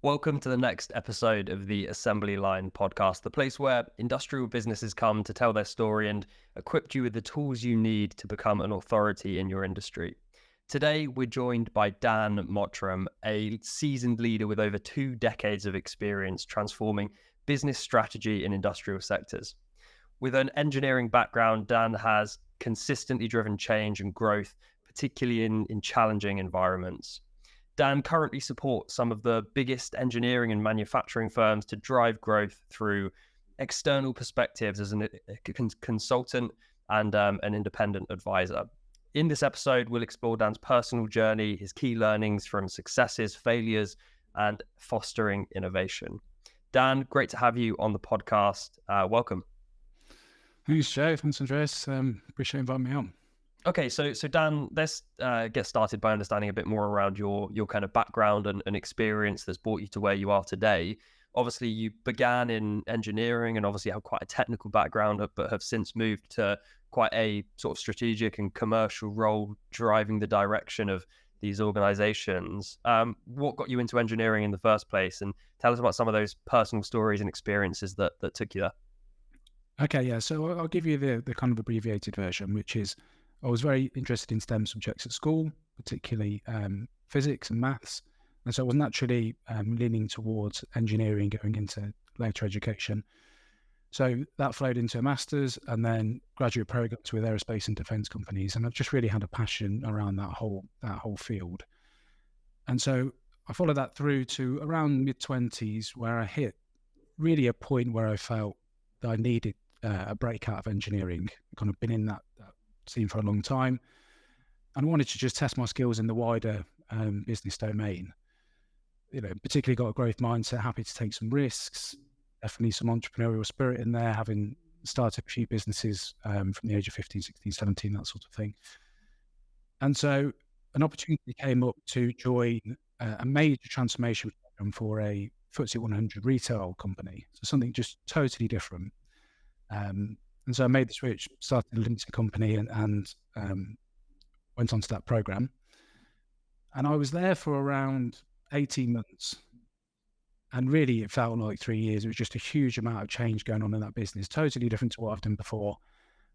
Welcome to the next episode of the Assembly Line podcast, the place where industrial businesses come to tell their story and equip you with the tools you need to become an authority in your industry. Today, we're joined by Dan Mottram, a seasoned leader with over 2 decades of experience transforming business strategy in industrial sectors. With an engineering background, Dan has consistently driven change and growth, particularly in challenging environments. Dan currently supports some of the biggest engineering and manufacturing firms to drive growth through external perspectives as a consultant and an independent advisor. In this episode, we'll explore Dan's personal journey, his key learnings from successes, failures, and fostering innovation. Dan, great to have you on the podcast. Welcome. Thanks, Joe. Thanks, Andreas. Appreciate inviting me on. Okay, so Dan, let's get started by understanding a bit more around your kind of background and experience that's brought you to where you are today. Obviously, you began in engineering and obviously have quite a technical background, but have since moved to quite a sort of strategic and commercial role driving the direction of these organizations. What got you into engineering in the first place? And tell us about some of those personal stories and experiences that took you there. Okay, yeah. So I'll give you the kind of abbreviated version, which is I was very interested in STEM subjects at school, particularly physics and maths. And so I was naturally leaning towards engineering going into later education. So that flowed into a master's and then graduate programs with aerospace and defense companies. And I've just really had a passion around that whole field. And so I followed that through to around mid-20s where I hit really a point where I felt that I needed a break out of engineering. I've kind of been in that scene for a long time and wanted to just test my skills in the wider business domain. Particularly got a growth mindset, happy to take some risks, definitely some entrepreneurial spirit in there, having started a few businesses from the age of 15, 16, 17, that sort of thing. And so an opportunity came up to join a major transformation program for a FTSE 100 retail company. So something just totally different. And so I made the switch, started a limited company and went onto that program. And I was there for around 18 months. And really, it felt like 3 years. It was just a huge amount of change going on in that business, totally different to what I've done before.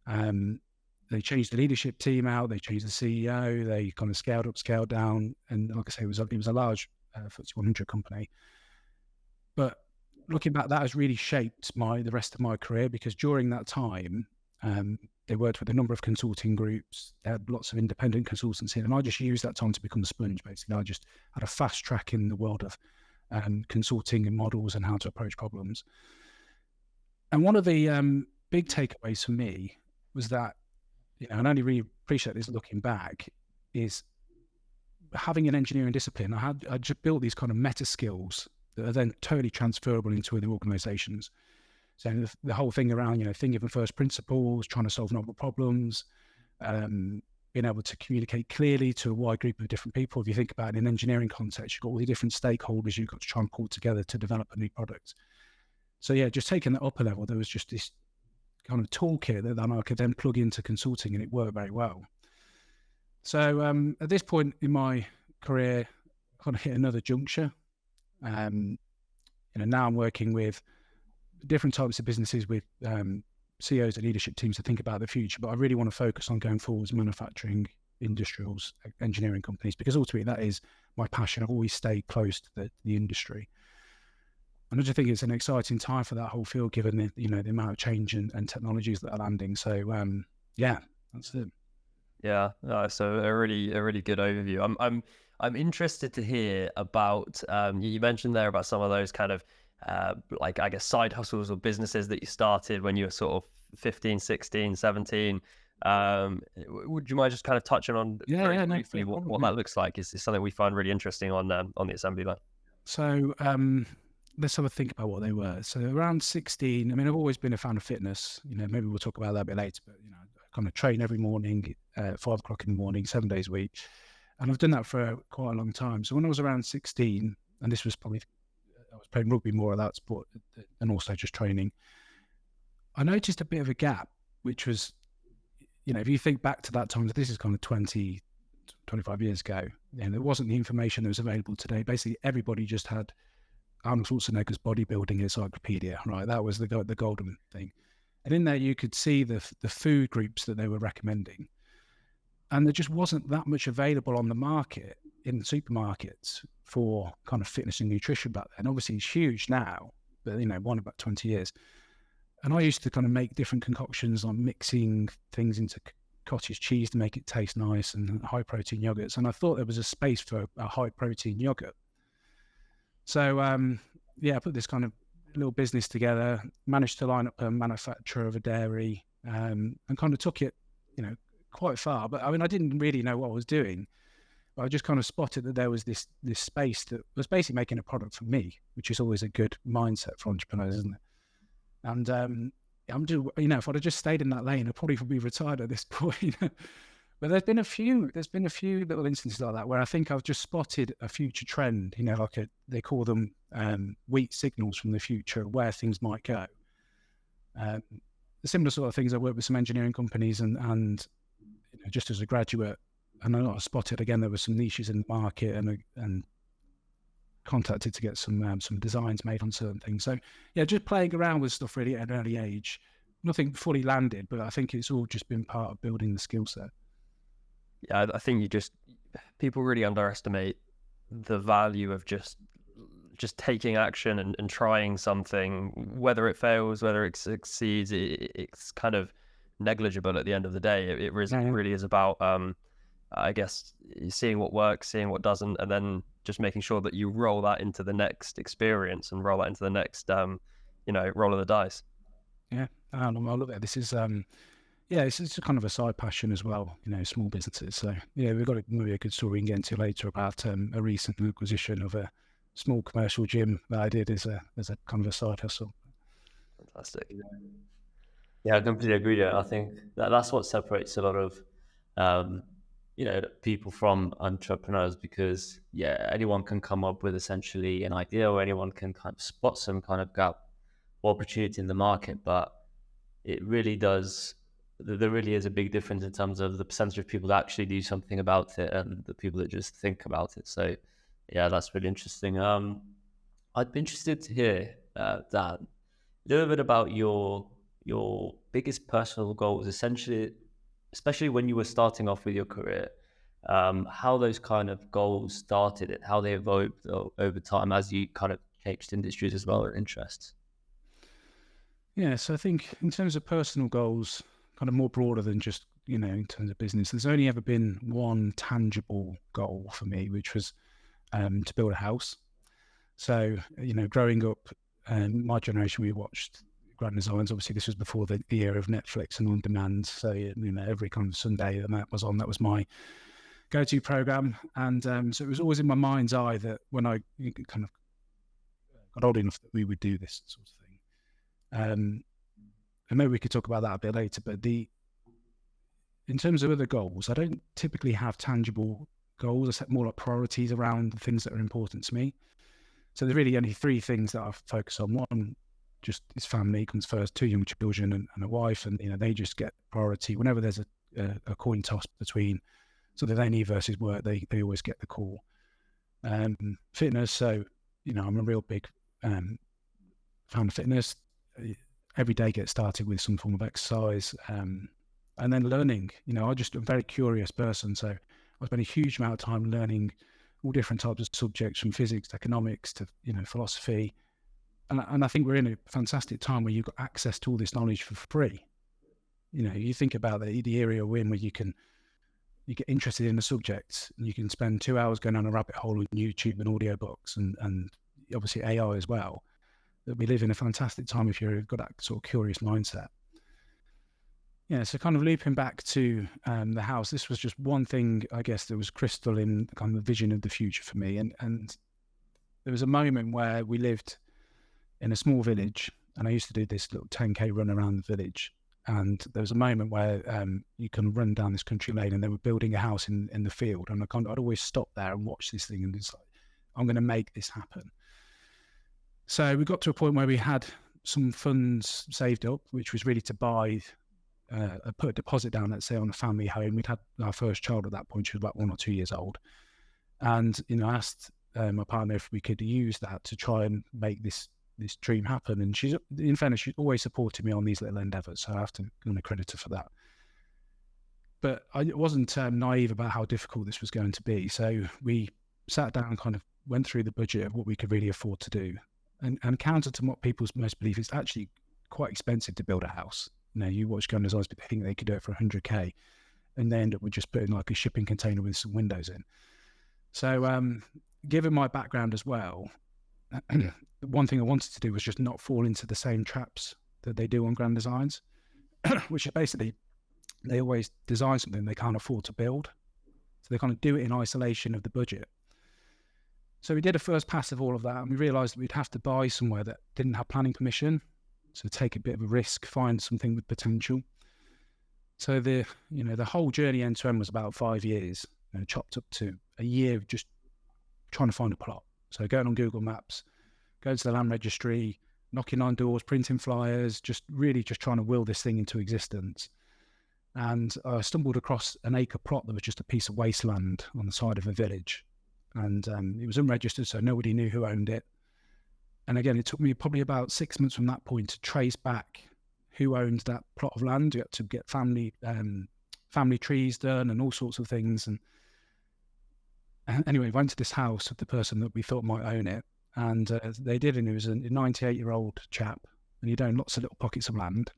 They changed the leadership team out. They changed the CEO. They kind of scaled up, scaled down. And like I say, it was a large FTSE 100 company. But looking back, that has really shaped the rest of my career because during that time, they worked with a number of consulting groups. They had lots of independent consultants in, and I just used that time to become a sponge, basically. I just had a fast track in the world of consulting and models and how to approach problems. And one of the big takeaways for me was that, and I only really appreciate this looking back, is having an engineering discipline. I just built these kind of meta skills that are then totally transferable into other organizations. So the whole thing around, thinking from first principles, trying to solve novel problems, being able to communicate clearly to a wide group of different people. If you think about it in an engineering context, you've got all the different stakeholders you've got to try and pull together to develop a new product. So yeah, just taking that up a level, there was just this kind of toolkit that I could then plug into consulting, and it worked very well. So at this point in my career, I kind of hit another juncture. Now I'm working with different types of businesses with CEOs and leadership teams to think about the future, but I really want to focus on going forwards manufacturing, industrials, engineering companies, because ultimately that is my passion. I've always stayed close to the industry. And I just think it's an exciting time for that whole field, given the amount of change and technologies that are landing. So yeah, that's it. Yeah, so a really good overview. I'm interested to hear about, you mentioned there about some of those kind of like, I guess, side hustles or businesses that you started when you were sort of 15, 16, 17. Would you mind just kind of touching on briefly what that looks like? Is something we find really interesting on the assembly line. So let's have a think about what they were. So around 16, I've always been a fan of fitness. Maybe we'll talk about that a bit later, but I kind of train every morning, 5 o'clock in the morning, 7 days a week. And I've done that for quite a long time. So when I was around 16, and this was probably, I was playing rugby more of that sport and also just training, I noticed a bit of a gap, which was, if you think back to that time, this is kind of 20, 25 years ago, there wasn't the information that was available today. Basically, everybody just had Arnold Schwarzenegger's bodybuilding encyclopedia, right? That was the golden thing. And in there, you could see the food groups that they were recommending. And there just wasn't that much available on the market in supermarkets for kind of fitness and nutrition back then. Obviously, it's huge now, but, one about 20 years. And I used to kind of make different concoctions on mixing things into cottage cheese to make it taste nice and high protein yogurts. And I thought there was a space for a high protein yogurt. So, I put this kind of little business together, managed to line up a manufacturer of a dairy, and kind of took it, quite far. But I mean, I didn't really know what I was doing. But I just kind of spotted that there was this space that was basically making a product for me, which is always a good mindset for entrepreneurs, isn't it? And I'm just, if I'd have just stayed in that lane, I'd probably be retired at this point. But there's been a few little instances like that where I think I've just spotted a future trend, they call them wheat signals from the future, where things might go. The similar sort of things, I work with some engineering companies and just as a graduate, and I spotted again there were some niches in the market and contacted to get some designs made on certain things. So just playing around with stuff really at an early age. Nothing fully landed, but I think it's all just been part of building the skill set. Yeah, I think people really underestimate the value of just taking action and trying something, whether it fails, whether it succeeds, it's kind of negligible at the end of the day. It really is about, I guess, seeing what works, seeing what doesn't, and then just making sure that you roll that into the next experience and roll that into the next, roll of the dice. Yeah, I love it. This is, it's kind of a side passion as well, small businesses. So, we've got maybe a good story we can get into later about a recent acquisition of a small commercial gym that I did as a kind of a side hustle. Fantastic. Yeah, I completely agree there. I think that's what separates a lot of, people from entrepreneurs, because anyone can come up with essentially an idea, or anyone can kind of spot some kind of gap or opportunity in the market. But there really is a big difference in terms of the percentage of people that actually do something about it and the people that just think about it. So that's really interesting. I'd be interested to hear, Dan, a little bit about your biggest personal goals, especially when you were starting off with your career, how those kind of goals started and how they evolved over time as you kind of changed industries as well, or interests. Yeah, so I think in terms of personal goals, kind of more broader than just, in terms of business, there's only ever been one tangible goal for me, which was to build a house. So, growing up, my generation, we watched Grand Designs. Obviously, this was before the era of Netflix and on demand. So, every kind of Sunday that was on, that was my go-to program. And so it was always in my mind's eye that when I kind of got old enough that we would do this sort of thing. And maybe we could talk about that a bit later. But in terms of other goals, I don't typically have tangible goals. I set more like priorities around the things that are important to me. So there's really only three things that I focus on. One, just is family comes first, 2 young children and a wife, and they just get priority. Whenever there's a coin toss between something they need versus work, they always get the call. Fitness, so I'm a real big fan of fitness. Every day get started with some form of exercise, and then learning. I'm just a very curious person, so I spend a huge amount of time learning all different types of subjects, from physics to economics to philosophy. And I think we're in a fantastic time where you've got access to all this knowledge for free. You think about the area we're in, where you get interested in a subject, and you can spend 2 hours going down a rabbit hole on YouTube and audiobooks and obviously AI as well. That we live in a fantastic time if you've got that sort of curious mindset. Yeah, so kind of looping back to the house, this was just one thing, I guess, that was crystal in kind of the vision of the future for me. And there was a moment where we lived in a small village, and I used to do this little 10K run around the village. And there was a moment where you can run down this country lane, and they were building a house in the field. And I'd always stop there and watch this thing, and it's like, I'm going to make this happen. So we got to a point where we had some funds saved up, which was really to buy, put a deposit down, let's say, on a family home. We'd had our first child at that point. She was about 1 or 2 years old. And, I asked my partner if we could use that to try and make this dream happen. And she's, in fairness, she's always supported me on these little endeavors, so I have to credit her for that. But I wasn't naive about how difficult this was going to be. So we sat down and kind of went through the budget of what we could really afford to do. And counter to what people's most believe, it's actually quite expensive to build a house. You watch Gun Designs, but they think they could do it for 100k, and they end up with just putting like a shipping container with some windows in. So given my background as well, one thing I wanted to do was just not fall into the same traps that they do on Grand Designs, which is basically they always design something they can't afford to build. So they kind of do it in isolation of the budget. So we did a first pass of all of that, and we realised that we'd have to buy somewhere that didn't have planning permission. So take a bit of a risk, find something with potential. So the whole journey end to end was about 5 years, chopped up to a year of just trying to find a plot. So going on Google Maps, going to the land registry, knocking on doors, printing flyers, just trying to will this thing into existence. And I stumbled across an acre plot that was just a piece of wasteland on the side of a village. And it was unregistered, so nobody knew who owned it. And again, it took me probably about 6 months from that point to trace back who owned that plot of land. You had to get family trees done and all sorts of things. And anyway, went to this house of the person that we thought might own it. And they did, and he was a 98-year-old chap, and he'd owned lots of little pockets of land.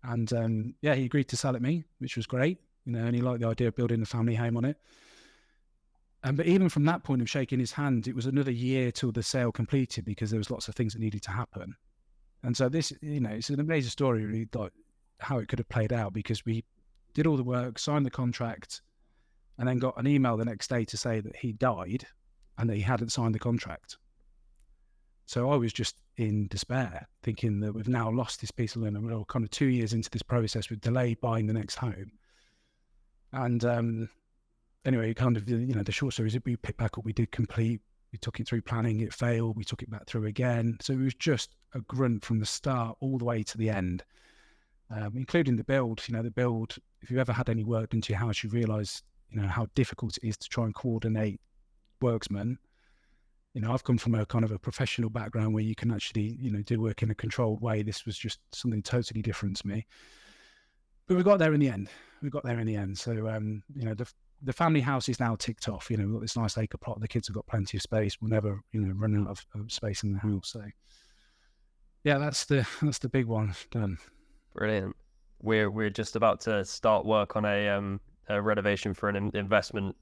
And he agreed to sell it me, which was great, and he liked the idea of building a family home on it. But even from that point of shaking his hand, it was another year till the sale completed because there was lots of things that needed to happen. And so this, it's an amazing story, really, like how it could have played out, because we did all the work, signed the contract, and then got an email the next day to say that he died and that he hadn't signed the contract. So I was just in despair, thinking that we've now lost this piece of land, and we're kind of 2 years into this process. We've delayed buying the next home. And anyway, kind of, the short story is we picked back up, we did complete, we took it through planning, it failed, we took it back through again. So it was just a grunt from the start all the way to the end, including the build. The build, if you've ever had any work into your house, you realise, how difficult it is to try and coordinate worksmen. I've come from a kind of a professional background where you can actually, do work in a controlled way. This was just something totally different to me. But we got there in the end. So, the family house is now ticked off. We've got this nice acre plot. The kids have got plenty of space. We'll never, run out of space in the house. So, yeah, that's the big one done. Brilliant. We're just about to start work on a renovation for an investment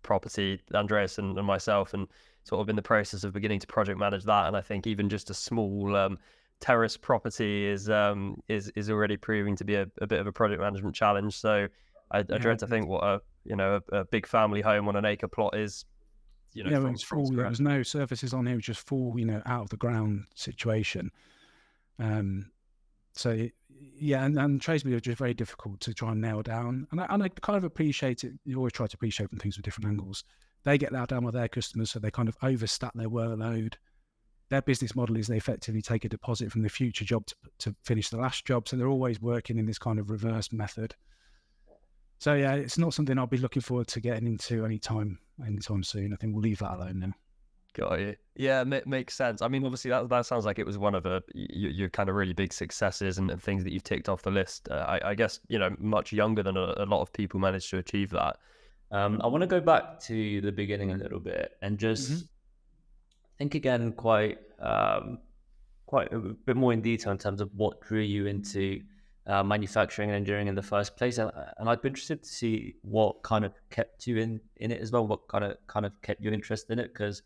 property, Andreas and myself, and sort of in the process of beginning to project manage that. And I think even just a small terrace property is already proving to be a bit of a project management challenge. So I dread to think what a big family home on an acre plot is. From full. There was no surfaces on here; it was just full, out of the ground situation. So yeah, and tradesmen are just very difficult to try and nail down. And I kind of appreciate it. You always try to appreciate from things with different angles. They get that down with their customers, so they kind of overstat their workload. Their business model is they effectively take a deposit from the future job to finish the last job. So they're always working in this kind of reverse method. So yeah, it's not something I'll be looking forward to getting into anytime soon. I think we'll leave that alone now. Got you. Yeah, makes sense. I mean, obviously that sounds like it was one of your kind of really big successes and things that you've ticked off the list. I guess, much younger than a lot of people managed to achieve that. I want to go back to the beginning a little bit and just think again quite a bit more in detail in terms of what drew you into manufacturing and engineering in the first place, and I'd be interested to see what kind of kept you in it as well. What kind of kept your interest in it? Because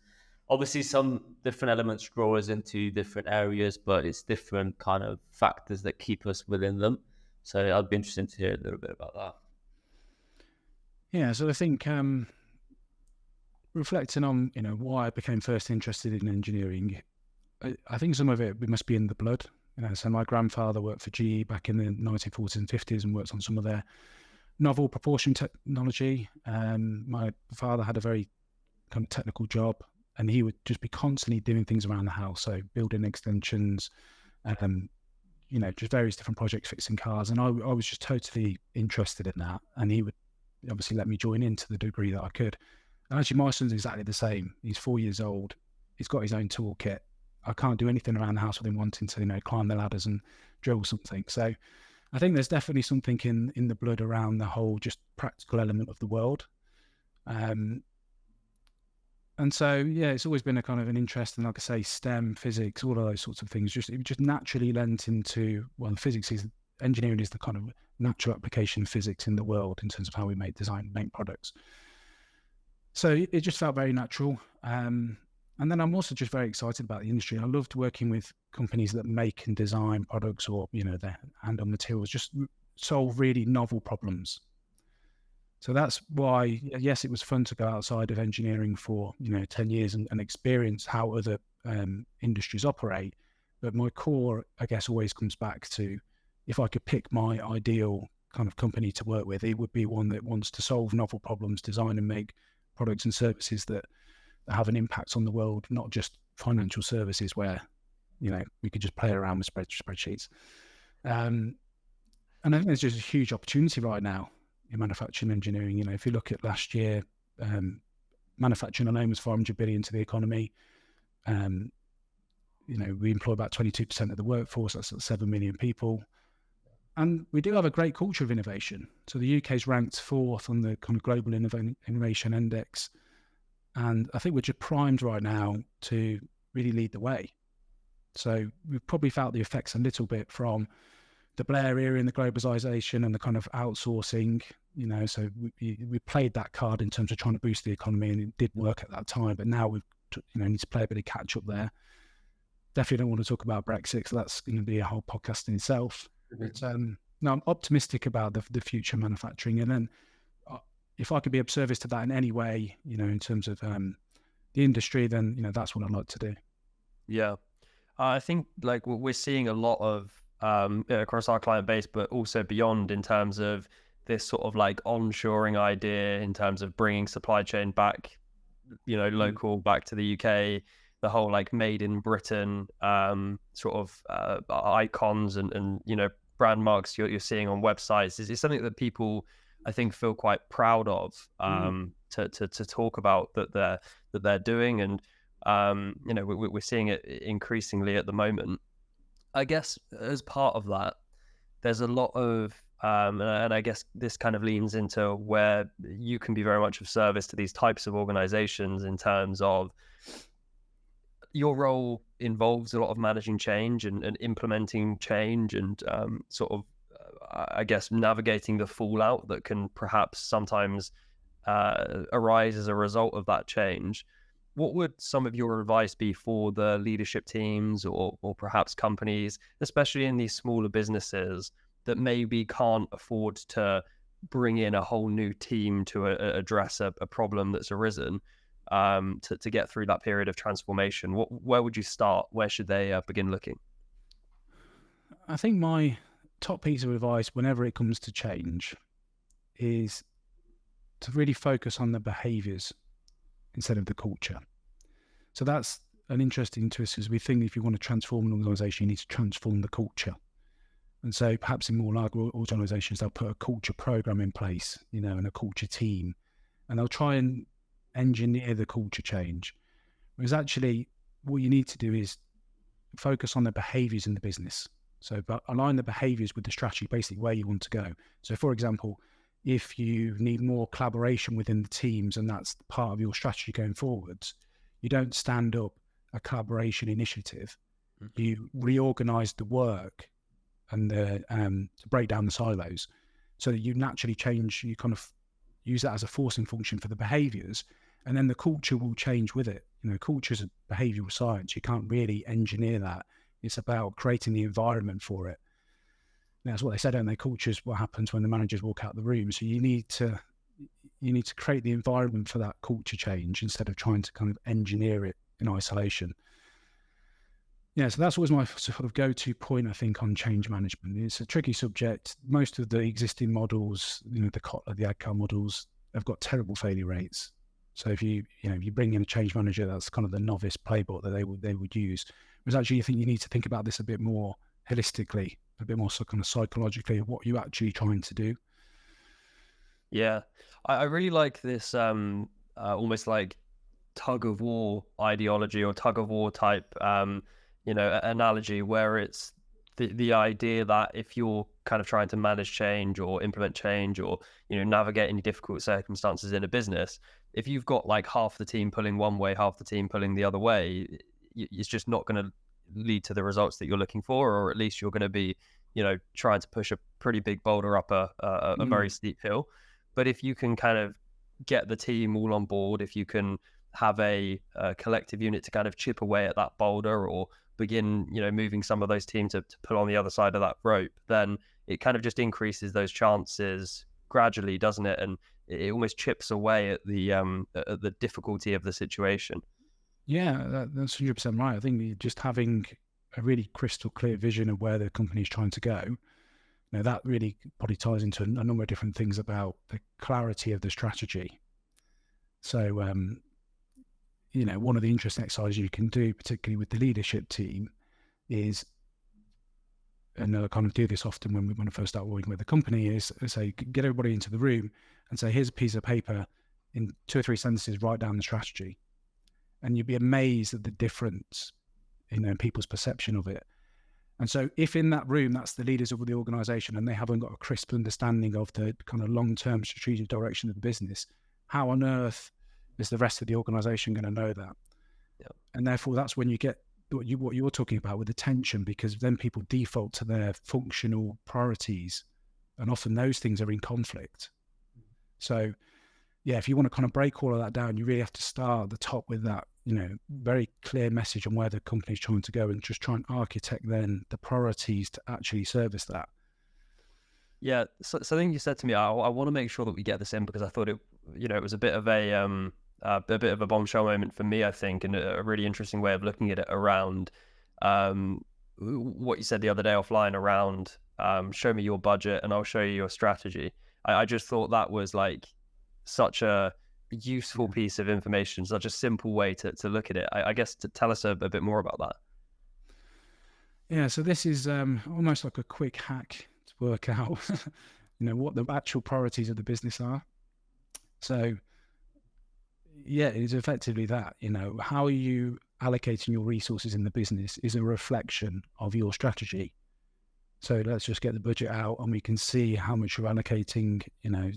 obviously some different elements draw us into different areas, but it's different kind of factors that keep us within them. So I'd be interested to hear a little bit about that. Yeah, so I think reflecting on why I became first interested in engineering, I think some of it must be in the blood. So my grandfather worked for GE back in the 1940s and 50s and worked on some of their novel propulsion technology. My father had a very kind of technical job, and he would just be constantly doing things around the house, so building extensions, just various different projects, fixing cars. And I was just totally interested in that, and he would obviously let me join in to the degree that I could. And actually, my son's exactly the same. He's 4 years old. He's got his own toolkit. I can't do anything around the house with him wanting to, climb the ladders and drill something. So I think there's definitely something in the blood around the whole just practical element of the world. And so, yeah, it's always been a kind of an interest in, like I say, STEM, physics, all of those sorts of things. It just naturally lent into, well, engineering is the kind of natural application of physics in the world in terms of how we make products. So it just felt very natural. And then I'm also just very excited about the industry. I loved working with companies that make and design products or, their hand-on materials, just solve really novel problems. So that's why, yes, it was fun to go outside of engineering for, 10 years and experience how other industries operate. But my core, I guess, always comes back to, if I could pick my ideal kind of company to work with, it would be one that wants to solve novel problems, design and make products and services that have an impact on the world, not just financial services where, we could just play around with spreadsheets. And I think there's just a huge opportunity right now in manufacturing engineering. If you look at last year, manufacturing alone was 400 billion to the economy. We employ about 22% of the workforce. That's 7 million people. And we do have a great culture of innovation. So the UK is ranked 4th on the kind of global innovation index. And I think we're just primed right now to really lead the way. So we've probably felt the effects a little bit from the Blair era and the globalization and the kind of outsourcing, so we played that card in terms of trying to boost the economy, and it did work at that time. But now we've, need to play a bit of catch up there. Definitely don't want to talk about Brexit, so that's going to be a whole podcast in itself. But no, I'm optimistic about the future of manufacturing. And then if I could be of service to that in any way, in terms of the industry, then, that's what I'd like to do. Yeah. I think like we're seeing a lot of across our client base, but also beyond, in terms of this sort of like onshoring idea, in terms of bringing supply chain back, local, back to the UK, the whole like made in Britain sort of icons and brand marks you're seeing on websites is something that people, I think, feel quite proud of to talk about that they're doing, and we're seeing it increasingly at the moment. I guess as part of that, there's a lot of, and I guess this kind of leans into where you can be very much of service to these types of organizations, in terms of your role involves a lot of managing change and implementing change and sort of, I guess, navigating the fallout that can perhaps sometimes arise as a result of that change. What would some of your advice be for the leadership teams or perhaps companies, especially in these smaller businesses that maybe can't afford to bring in a whole new team to address a problem that's arisen, to get through that period of transformation? Where would you start? Where should they begin looking? I think my top piece of advice whenever it comes to change is to really focus on the behaviours instead of the culture. So that's an interesting twist, because we think if you want to transform an organisation, you need to transform the culture. And so perhaps in more large organisations, they'll put a culture program in place, and a culture team, and they'll try and engineer the culture change. Whereas actually what you need to do is focus on the behaviours in the business. So but align the behaviours with the strategy, basically where you want to go. So for example, if you need more collaboration within the teams and that's part of your strategy going forwards, you don't stand up a collaboration initiative. Mm-hmm. You reorganize the work and to break down the silos, so that you naturally change, you kind of use that as a forcing function for the behaviors, and then the culture will change with it. Culture is a behavioral science. You can't really engineer that. It's about creating the environment for it. That's what they said, don't they? Culture is what happens when the managers walk out the room. So you need to create the environment for that culture change instead of trying to kind of engineer it in isolation. Yeah, so that's always my sort of go-to point, I think, on change management. It's a tricky subject. Most of the existing models, the Kotler, the Agile models, have got terrible failure rates. So if you bring in a change manager, that's kind of the novice playbook that they would use. Whereas actually, you need to think about this a bit more holistically, a bit more so kind of psychologically, of what you're actually trying to do. Yeah, I really like this almost like tug of war ideology or tug of war type, analogy, where it's the idea that if you're kind of trying to manage change or implement change or, navigate any difficult circumstances in a business, if you've got like half the team pulling one way, half the team pulling the other way, it's just not going to lead to the results that you're looking for, or at least you're going to be, trying to push a pretty big boulder up a very steep hill. But if you can kind of get the team all on board, if you can have a collective unit to kind of chip away at that boulder or begin, moving some of those teams to pull on the other side of that rope, then it kind of just increases those chances gradually, doesn't it? And it almost chips away at the difficulty of the situation. Yeah, that's 100% right. I think just having a really crystal clear vision of where the company's trying to go, that really probably ties into a number of different things about the clarity of the strategy. So, one of the interesting exercises you can do, particularly with the leadership team, is, and I kind of do this often when I first start working with the company, is say, get everybody into the room and say, here's a piece of paper, in 2 or 3 sentences, write down the strategy. And you'd be amazed at the difference, in people's perception of it. And so if in that room, that's the leaders of the organization and they haven't got a crisp understanding of the kind of long-term strategic direction of the business, how on earth is the rest of the organization going to know that? Yep. And therefore, that's when you get what you're talking about with attention, because then people default to their functional priorities, and often those things are in conflict. So, yeah, if you want to kind of break all of that down, you really have to start at the top with that, very clear message on where the company's trying to go, and just try and architect then the priorities to actually service that. Yeah, so I think you said to me, I want to make sure that we get this in, because I thought it was a bit of a bombshell moment for me, I think, and a really interesting way of looking at it around what you said the other day offline around show me your budget and I'll show you your strategy. I just thought that was like such a useful piece of information, such a simple way to look at it. I guess to tell us a bit more about that. Yeah, so this is almost like a quick hack to work out, what the actual priorities of the business are. So, yeah, it is effectively that, how are you allocating your resources in the business is a reflection of your strategy. So let's just get the budget out and we can see how much you're allocating,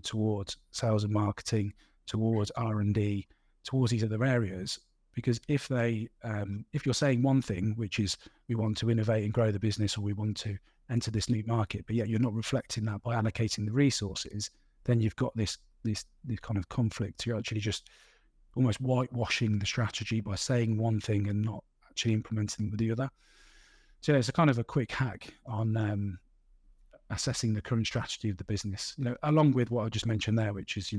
towards sales and marketing, towards R&D, towards these other areas. Because if you're saying one thing, which is we want to innovate and grow the business, or we want to enter this new market, but yet you're not reflecting that by allocating the resources, then you've got this kind of conflict. You're actually just almost whitewashing the strategy by saying one thing and not actually implementing the other. So it's a kind of a quick hack on assessing the current strategy of the business, along with what I just mentioned there, which is,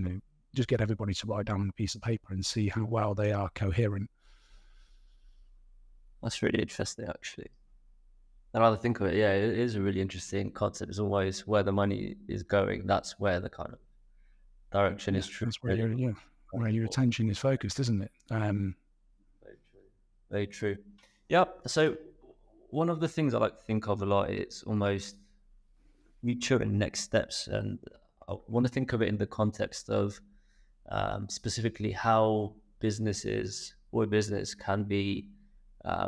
just get everybody to write down on a piece of paper and see how well they are coherent. That's really interesting, actually. And I think of it, yeah, it is a really interesting concept. It's always where the money is going. That's where the kind of direction is true. That's where where your attention is focused, isn't it? Very true. Very true. Yeah. So one of the things I like to think of a lot is almost future and next steps. And I want to think of it in the context of specifically how businesses or business can be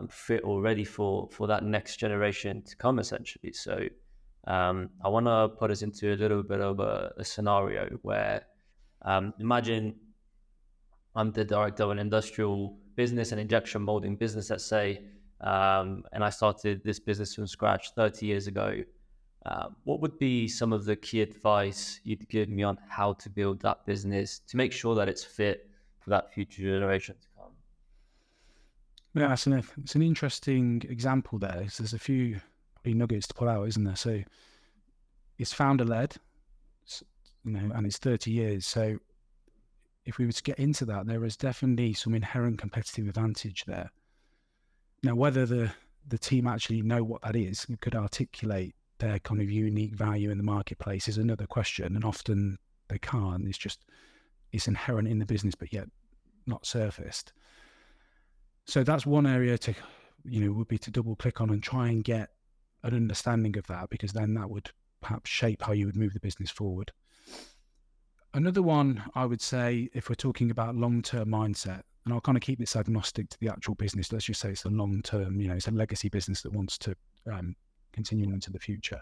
fit or ready for that next generation to come, essentially. So I want to put us into a little bit of a scenario where imagine I'm the director of an industrial business, an injection molding business, let's say, and I started this business from scratch 30 years ago. What would be some of the key advice you'd give me on how to build that business to make sure that it's fit for that future generation to come? Yeah, it's an interesting example there. So there's a few nuggets to pull out, isn't there? So it's founder-led, and it's 30 years. So if we were to get into that, there is definitely some inherent competitive advantage there. Now, whether the team actually know what that is and could articulate their kind of unique value in the marketplace is another question, and often they can't. It's inherent in the business, but yet not surfaced. So that's one area to, would be to double click on and try and get an understanding of that, because then that would perhaps shape how you would move the business forward. Another one I would say, if we're talking about long-term mindset, and I'll kind of keep this agnostic to the actual business, let's just say it's a long-term, it's a legacy business that wants to continue into the future,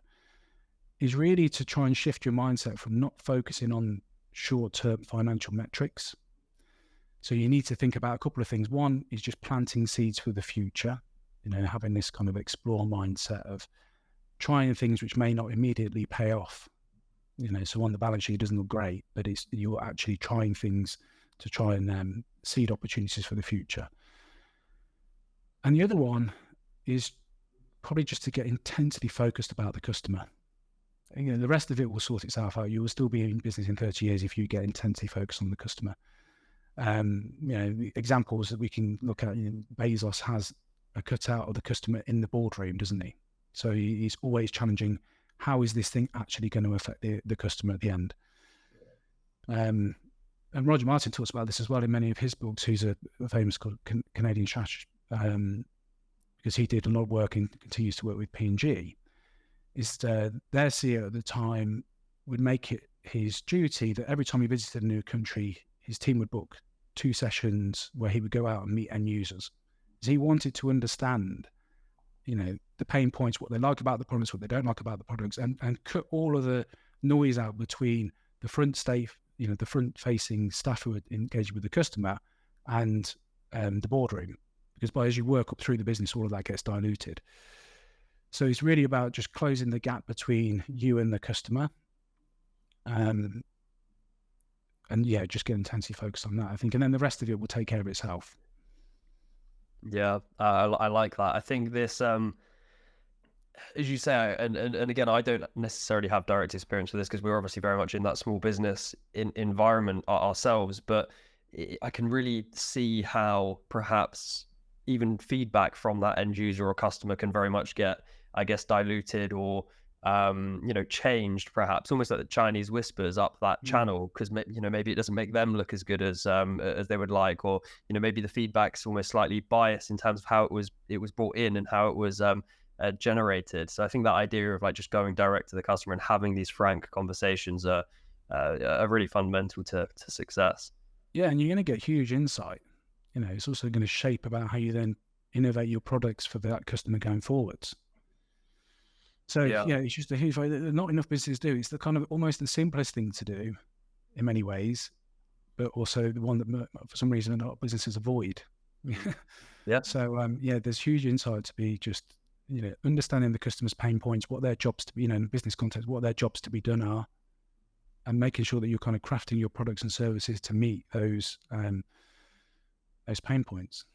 is really to try and shift your mindset from not focusing on short-term financial metrics. So you need to think about a couple of things. One is just planting seeds for the future, having this kind of explore mindset of trying things which may not immediately pay off. So on the balance sheet, it doesn't look great, but you're actually trying things to try and seed opportunities for the future. And the other one is probably just to get intensely focused about the customer. The rest of it will sort itself out. You will still be in business in 30 years if you get intensely focused on the customer. The examples that we can look at, Bezos has a cutout of the customer in the boardroom, doesn't he? So he's always challenging, how is this thing actually going to affect the customer at the end? And Roger Martin talks about this as well in many of his books. He's a famous Canadian strategist, because he did a lot of work and continues to work with P&G. Their CEO at the time would make it his duty that every time he visited a new country, his team would book 2 sessions where he would go out and meet end users. He wanted to understand, the pain points, what they like about the products, what they don't like about the products, and cut all of the noise out between the the front-facing staff who are engaged with the customer and the boardroom. Because as you work up through the business, all of that gets diluted. So it's really about just closing the gap between you and the customer. And just get intensely focused on that, I think. And then the rest of it will take care of itself. Yeah, I like that. I think this, as you say, and again, I don't necessarily have direct experience with this because we're obviously very much in that small business environment ourselves, but I can really see how perhaps even feedback from that end user or customer can very much get, I guess, diluted or changed, perhaps almost like the Chinese whispers up that channel, because maybe it doesn't make them look as good as they would like, or maybe the feedback's almost slightly biased in terms of how it was brought in and how it was generated. So I think that idea of like just going direct to the customer and having these frank conversations are really fundamental to success. Yeah, and you're going to get huge insight. It's also going to shape about how you then innovate your products for that customer going forwards. So it's just a huge, not enough businesses do. It's the kind of almost the simplest thing to do in many ways, but also the one that for some reason a lot of businesses avoid. Yeah. So there's huge insight to be just, understanding the customer's pain points, what their jobs to be, in business context, what their jobs to be done are, and making sure that you're kind of crafting your products and services to meet those pain points.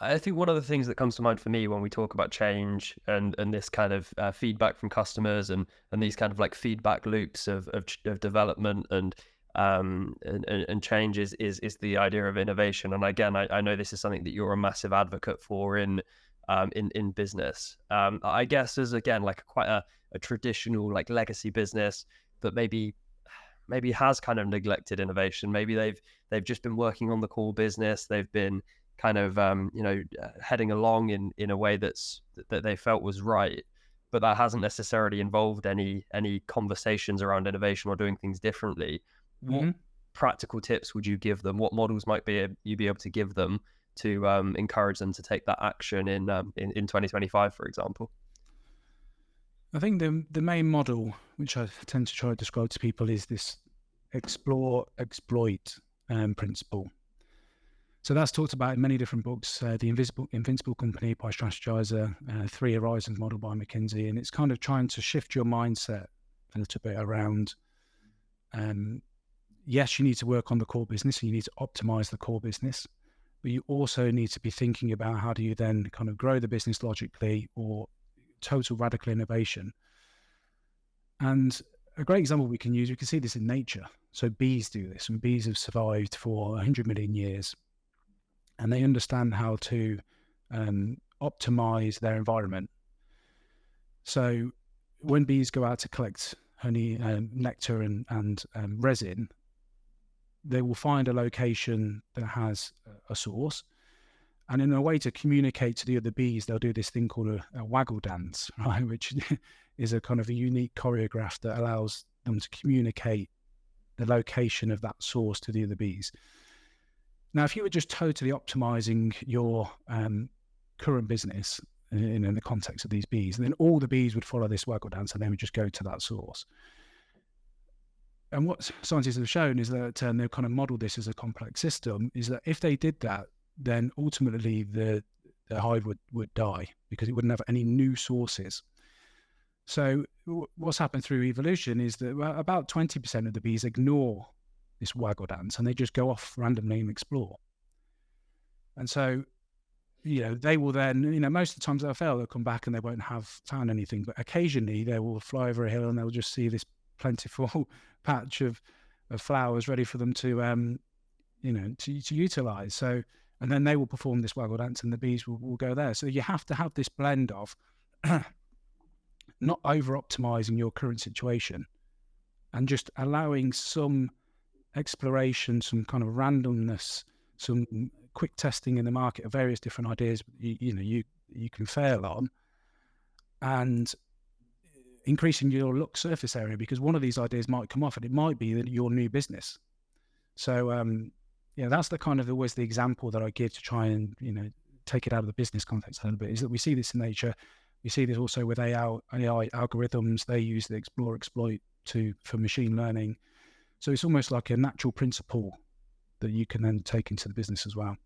I think one of the things that comes to mind for me when we talk about change and this kind of feedback from customers and these kind of like feedback loops of development and changes is the idea of innovation. And again, I know this is something that you're a massive advocate for in business. I guess as again like quite a traditional like legacy business that maybe has kind of neglected innovation. Maybe they've just been working on the core business. They've been kind of heading along in a way that they felt was right, but that hasn't necessarily involved any conversations around innovation or doing things differently. Mm-hmm. What practical tips would you give them? What models might you be able to give them to encourage them to take that action in 2025, for example? I think the main model, which I tend to try to describe to people, is this explore, exploit principle. So that's talked about in many different books. The Invincible Company by Strategizer, 3 Horizons model by McKinsey, and it's kind of trying to shift your mindset a little bit around. Yes, you need to work on the core business, and you need to optimize the core business, but you also need to be thinking about how do you then kind of grow the business logically or total radical innovation. And a great example we can see this in nature. So bees do this, and bees have survived for 100 million years. And they understand how to optimize their environment. So when bees go out to collect honey, nectar, and resin, they will find a location that has a source. And in a way to communicate to the other bees, they'll do this thing called a waggle dance, right? Which is a kind of a unique choreograph that allows them to communicate the location of that source to the other bees. Now, if you were just totally optimizing your current business in the context of these bees, then all the bees would follow this waggle dance and they would just go to that source. And what scientists have shown is that they've kind of modeled this as a complex system, is that if they did that, then ultimately the hive would die because it wouldn't have any new sources. So what's happened through evolution is that about 20% of the bees ignore this waggle dance and they just go off randomly and explore. And so, they will then, most of the times they'll fail, they'll come back and they won't have found anything, but occasionally they will fly over a hill and they'll just see this plentiful patch of flowers ready for them to utilize. So, and then they will perform this waggle dance and the bees will go there. So you have to have this blend of not over optimizing your current situation and just allowing some exploration, some kind of randomness, some quick testing in the market of various different ideas you can fail on, and increasing your look surface area, because one of these ideas might come off and it might be your new business. So that's the kind of always the example that I give to try and take it out of the business context a little bit, is that we see this in nature. We see this also with AI algorithms. They use the explore exploit for machine learning. So it's almost like a natural principle that you can then take into the business as well.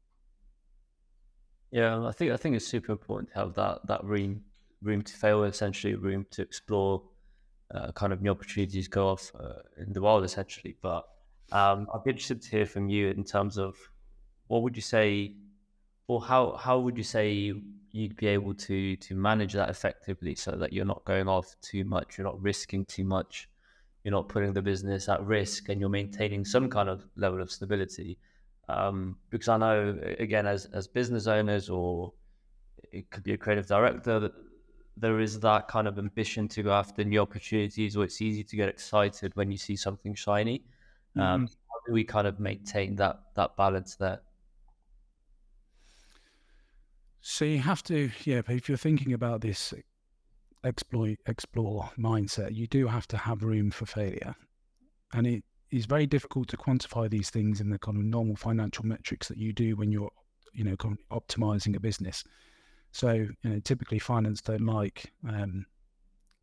Yeah, I think it's super important to have that room to fail, essentially, room to explore kind of new opportunities go off in the wild, essentially. But I'd be interested to hear from you in terms of what would you say, or how would you say you'd be able to manage that effectively so that you're not going off too much, you're not risking too much, you're not putting the business at risk, and you're maintaining some kind of level of stability. Because I know, again, as business owners, or it could be a creative director, that there is that kind of ambition to go after new opportunities, or it's easy to get excited when you see something shiny. How do we kind of maintain that balance there? So you have to, if you're thinking about this explore mindset, you do have to have room for failure. And it is very difficult to quantify these things in the kind of normal financial metrics that you do when you're, kind of optimizing a business. So, typically finance don't like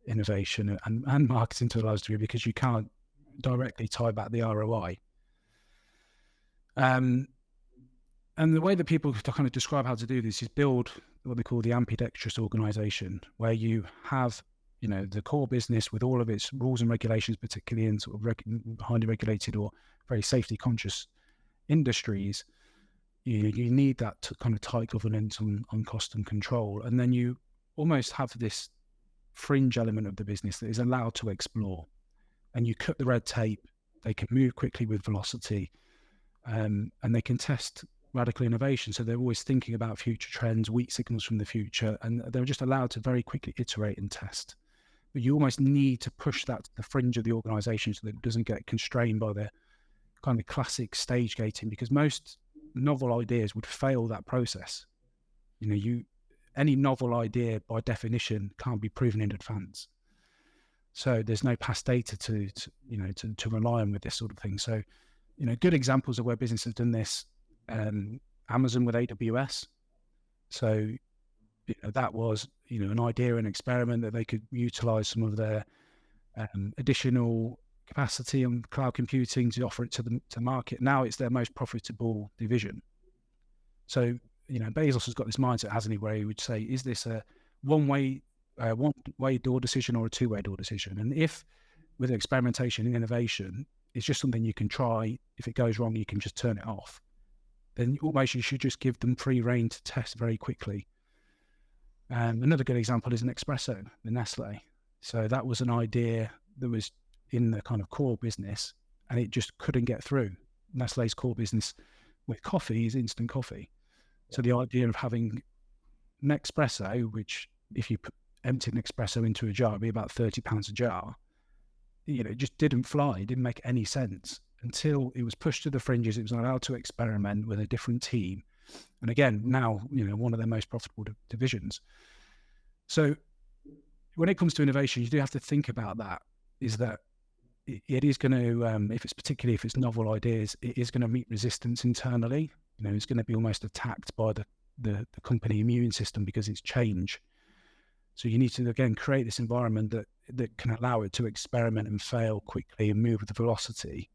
innovation and marketing to a large degree because you can't directly tie back the ROI. And the way that people kind of describe how to do this is build what they call the ambidextrous organization, where you have, the core business with all of its rules and regulations, particularly in sort of highly regulated or very safety conscious industries. You need that kind of tight governance on cost and control. And then you almost have this fringe element of the business that is allowed to explore, and you cut the red tape. They can move quickly with velocity, and they can test radical innovation. So they're always thinking about future trends, weak signals from the future, and they're just allowed to very quickly iterate and test. But you almost need to push that to the fringe of the organization so that it doesn't get constrained by the kind of classic stage gating, because most novel ideas would fail that process. Any novel idea by definition can't be proven in advance. So there's no past data to rely on with this sort of thing. So, good examples of where business has done this. Amazon with AWS. So that was an idea, an experiment that they could utilize some of their additional capacity on cloud computing to offer it to the market. Now it's their most profitable division. So Bezos has got this mindset, hasn't he, where he would say, is this a one-way door decision or a two-way door decision? And if with experimentation and innovation, it's just something you can try. If it goes wrong, you can just turn it off. Then almost you should just give them free rein to test very quickly. Another good example is an espresso, the Nestle. So that was an idea that was in the kind of core business, and it just couldn't get through. Nestle's core business with coffee is instant coffee. So the idea of having an espresso, which if you emptied an espresso into a jar, it'd be about £30 a jar. It just didn't fly. It didn't make any sense until it was pushed to the fringes. It was allowed to experiment with a different team. And again, now, one of their most profitable divisions. So when it comes to innovation, you do have to think about that, is that it is going to, if it's novel ideas, it is going to meet resistance internally. It's going to be almost attacked by the company immune system because it's change. So you need to, again, create this environment that can allow it to experiment and fail quickly and move with velocity,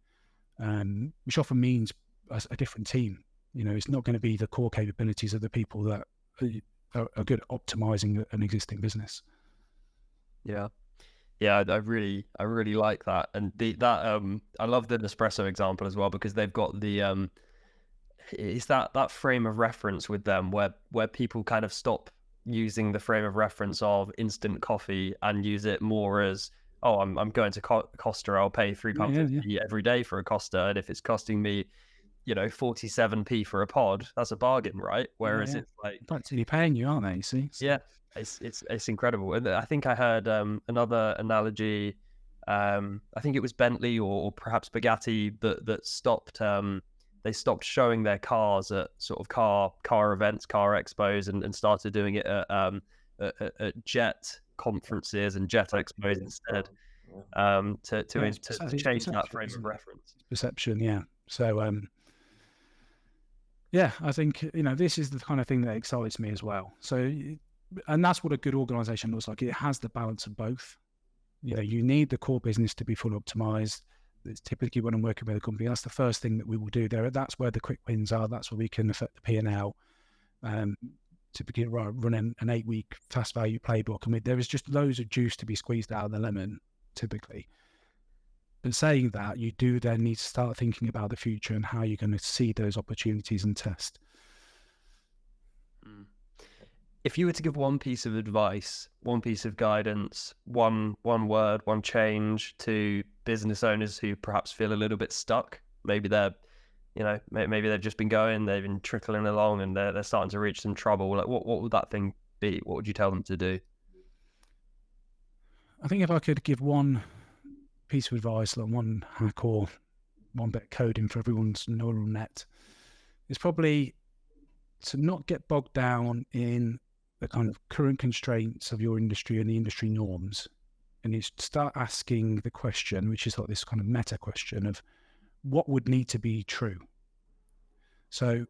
which often means a different team. It's not going to be the core capabilities of the people that are good at optimizing an existing business. Yeah. Yeah, I really like that, and I love the Nespresso example as well, because they've got the it's that frame of reference with them where people kind of stop using the frame of reference of instant coffee and use it more as, oh, I'm going to Costa, I'll pay £3.50 every day for a Costa, and if it's costing me 47p for a pod, that's a bargain, right? Whereas it's like practically paying you, aren't they? You see? Yeah. It's incredible. And I think I heard another analogy. I think it was Bentley or perhaps Bugatti that stopped. They stopped showing their cars at sort of car events, car expos, and started doing it at jet conferences and jet expos instead. To change that frame of reference. Perception, yeah. So yeah, I think this is the kind of thing that excites me as well. So. And that's what a good organization looks like. It has the balance of both. You need the core business to be fully optimized. It's typically when I'm working with a company, that's the first thing that we will do there. That's where the quick wins are. That's where we can affect the P&L. Typically run an 8-week fast value playbook. I mean, there is just loads of juice to be squeezed out of the lemon, typically. But saying that, you do then need to start thinking about the future and how you're going to see those opportunities and test. If you were to give one piece of advice, one piece of guidance, one word, one change to business owners who perhaps feel a little bit stuck, maybe they're, maybe they've just been going, they've been trickling along, and they're starting to reach some trouble. Like, what would that thing be? What would you tell them to do? I think if I could give one piece of advice, like one hack or one bit of coding for everyone's neural net, it's probably to not get bogged down in the kind of current constraints of your industry and the industry norms, and you start asking the question, which is like this kind of meta question of what would need to be true. So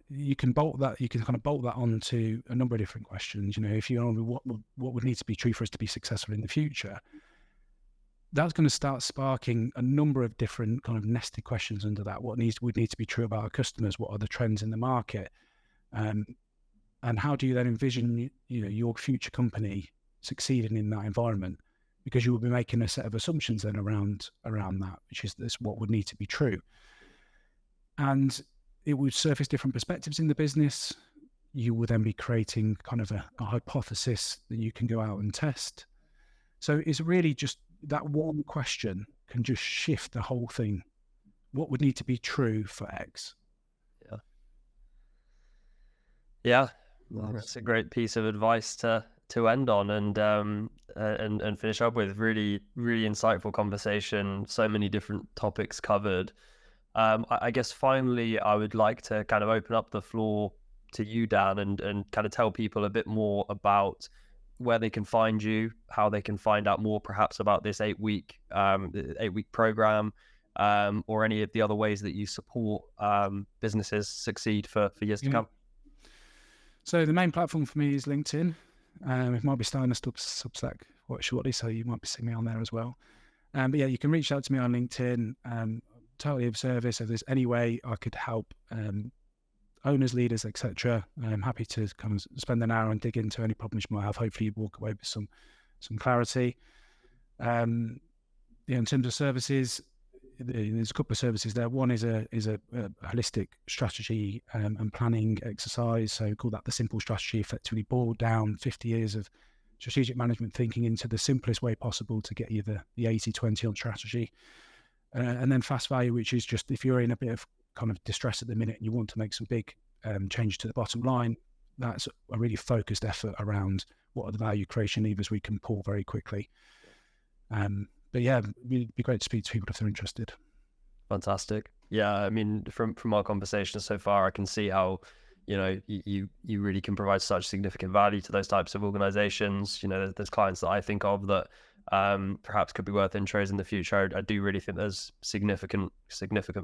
you can kind of bolt that onto a number of different questions. If you know what would need to be true for us to be successful in the future, that's going to start sparking a number of different kind of nested questions under that. What would need to be true about our customers? What are the trends in the market? And how do you then envision, your future company succeeding in that environment? Because you will be making a set of assumptions then around that, which is this: what would need to be true. And it would surface different perspectives in the business. You will then be creating kind of a hypothesis that you can go out and test. So it's really just that one question can just shift the whole thing. What would need to be true for X? Yeah. Well, that's a great piece of advice to end on and finish up with. Really, really insightful conversation. So many different topics covered. I guess finally, I would like to kind of open up the floor to you, Dan, and kind of tell people a bit more about where they can find you, how they can find out more perhaps about this 8-week program, or any of the other ways that you support businesses succeed for years to come. So the main platform for me is LinkedIn. It might be starting a Substack shortly, so you might be seeing me on there as well. But yeah, you can reach out to me on LinkedIn. Totally of service. If there's any way I could help owners, leaders, etc., I'm happy to kind of spend an hour and dig into any problems you might have. Hopefully you walk away with some clarity. In terms of services, there's a couple of services there. One is a holistic strategy and planning exercise. So we call that the simple strategy. Effectively boiled down 50 years of strategic management thinking into the simplest way possible to get you the 80-20 on strategy. And then fast value, which is just if you're in a bit of kind of distress at the minute and you want to make some big change to the bottom line, that's a really focused effort around what are the value creation levers we can pull very quickly. But yeah, it'd be great to speak to people if they're interested. Fantastic. Yeah, I mean, from our conversation so far, I can see how, you really can provide such significant value to those types of organizations. There's clients that I think of that perhaps could be worth intros in the future. I do really think there's significant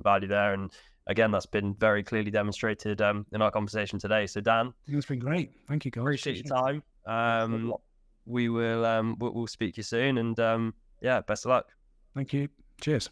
value there. And again, that's been very clearly demonstrated in our conversation today. So Dan, it's been great. Thank you, guys. Appreciate your time. We'll speak to you soon, and best of luck. Thank you. Cheers.